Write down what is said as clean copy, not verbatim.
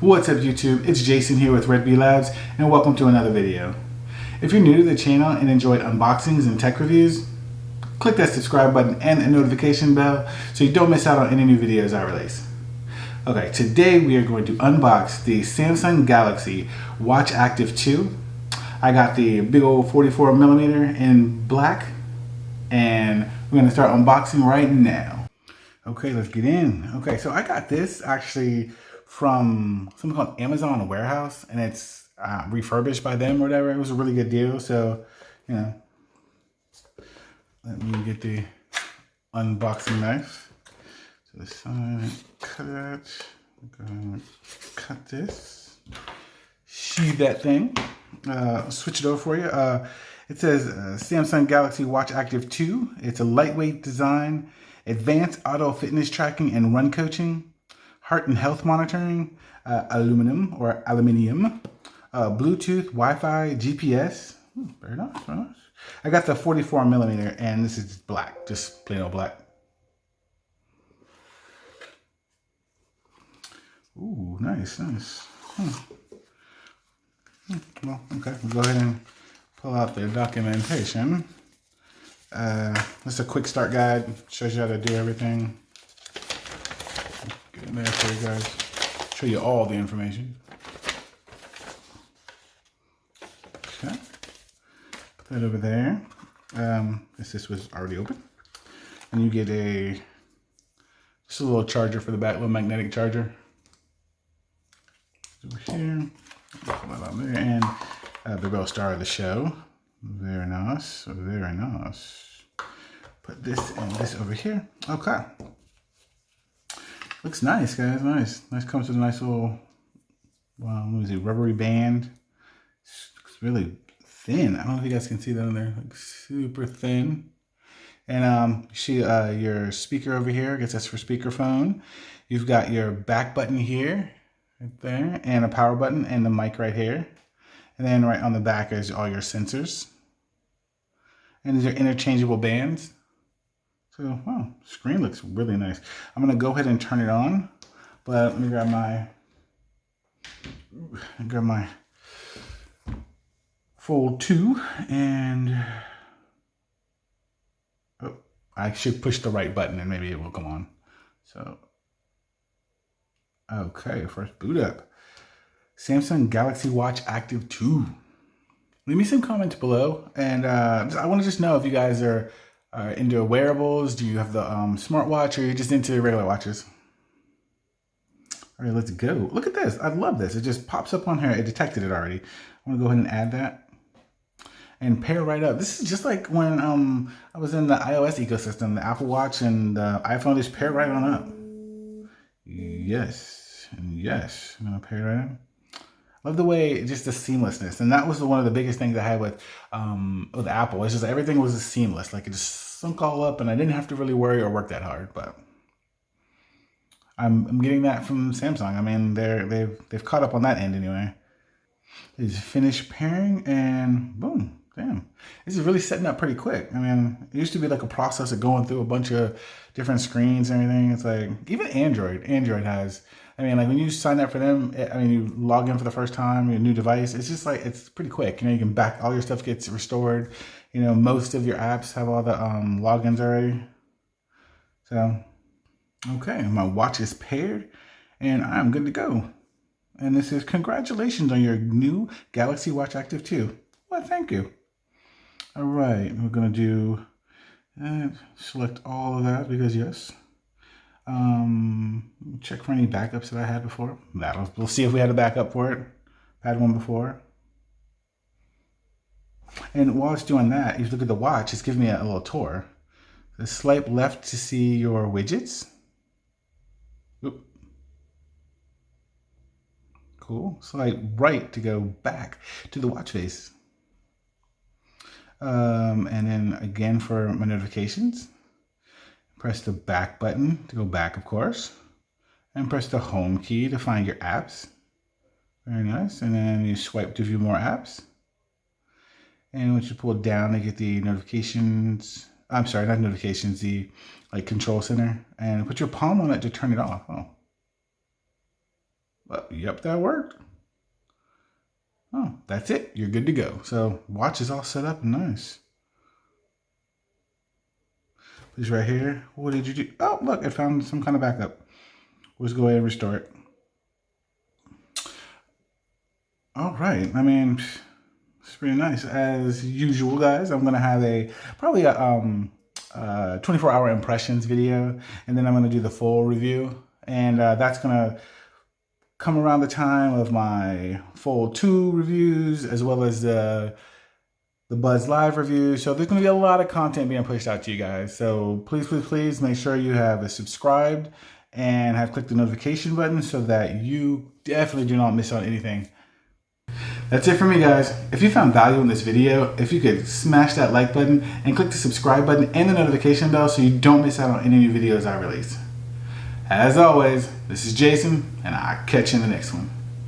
What's up YouTube? It's Jason here with RedBeeLabs and welcome to another video. If you're new to the channel and enjoy unboxings and tech reviews, click that subscribe button and the notification bell so you don't miss out on any new videos I release. Okay, today we are going to unbox the Samsung Galaxy Watch Active 2. I got the big old 44mm in black and we're going to start unboxing right now. Okay, let's get in. Okay, so I got this actually from something called Amazon Warehouse, and it's refurbished by them or whatever. It was a really good deal, so, you know, let me get the unboxing knife. So this side, cut it. I'm gonna cut this, sheathe that thing, switch it over for you. It says Samsung Galaxy Watch Active 2. It's a lightweight design, advanced auto fitness tracking and run coaching, heart and health monitoring, aluminium, Bluetooth, Wi-Fi, GPS. Ooh, very nice, very nice. I got the 44mm and this is black, just plain old black. Ooh, nice, nice. Well, okay, we'll go ahead and pull out the documentation. This is a quick start guide, shows you how to do everything. Get in there for you guys, show you all the information. Okay, put that over there. This was already open. And you get just a little charger for the back, little magnetic charger. Over here, and the real star of the show. Very nice, very nice. Put this and this over here. Okay. Looks nice, guys, nice. Nice, comes with a nice little, what is it, rubbery band. Looks really thin. I don't know if you guys can see that on there. Like super thin. And see your speaker over here. I guess that's for speakerphone. You've got your back button here, right there, and a power button and the mic right here. And then right on the back is all your sensors. And these are interchangeable bands. So, wow, screen looks really nice. I'm gonna go ahead and turn it on, but let me grab my Fold 2 and, oh, I should push the right button and maybe it will come on. So, okay, first boot up. Samsung Galaxy Watch Active 2. Leave me some comments below, and I want to just know if you guys are into wearables. Do you have the smartwatch, or are you just into regular watches? All right, let's go. Look at this. I love this. It just pops up on here. It detected it already. I'm gonna go ahead and add that and pair right up. This is just like when I was in the iOS ecosystem, the Apple Watch and the iPhone just pair right on up. Yes, and yes. I'm gonna pair right up. Love the way, just the seamlessness. And that was one of the biggest things I had with Apple. It's just everything was just seamless. Like it just sunk all up and I didn't have to really worry or work that hard. But I'm getting that from Samsung. I mean, they've caught up on that end anyway. It's finished pairing and boom, damn. This is really setting up pretty quick. I mean, it used to be like a process of going through a bunch of different screens and everything. It's like, even Android has, I mean, like when you sign up for them, I mean, you log in for the first time, your new device, it's just like, it's pretty quick. You know, you can back, all your stuff gets restored. You know, most of your apps have all the logins already. So, okay, my watch is paired and I'm good to go. And this is congratulations on your new Galaxy Watch Active 2. Well, thank you. All right, we're gonna do, select all of that because yes. Check for any backups that I had before. We'll see if we had a backup for it. I had one before. And while it's doing that, if you look at the watch, it's giving me a little tour. So swipe left to see your widgets. Oop. Cool. Swipe right to go back to the watch face. And then again for my notifications. Press the back button to go back, of course. And press the home key to find your apps. Very nice. And then you swipe to view more apps. And once you pull down to get the notifications, I'm sorry, not notifications, the like control center, and put your palm on it to turn it off. Oh. Well, yep, that worked. Oh, that's it. You're good to go. So watch is all set up and nice. This right here. What did you do? Oh, look, I found some kind of backup. Let's go ahead and restore it. All right. I mean, it's pretty nice. As usual, guys, I'm gonna have probably a 24-hour impressions video, and then I'm gonna do the full review, and that's gonna come around the time of my Fold 2 reviews, as well as the Buds Live review. So there's going to be a lot of content being pushed out to you guys. So please, please, please make sure you have subscribed and have clicked the notification button so that you definitely do not miss on anything. That's it for me, guys. If you found value in this video, if you could smash that like button and click the subscribe button and the notification bell so you don't miss out on any new videos I release. As always, this is Jason, and I'll catch you in the next one.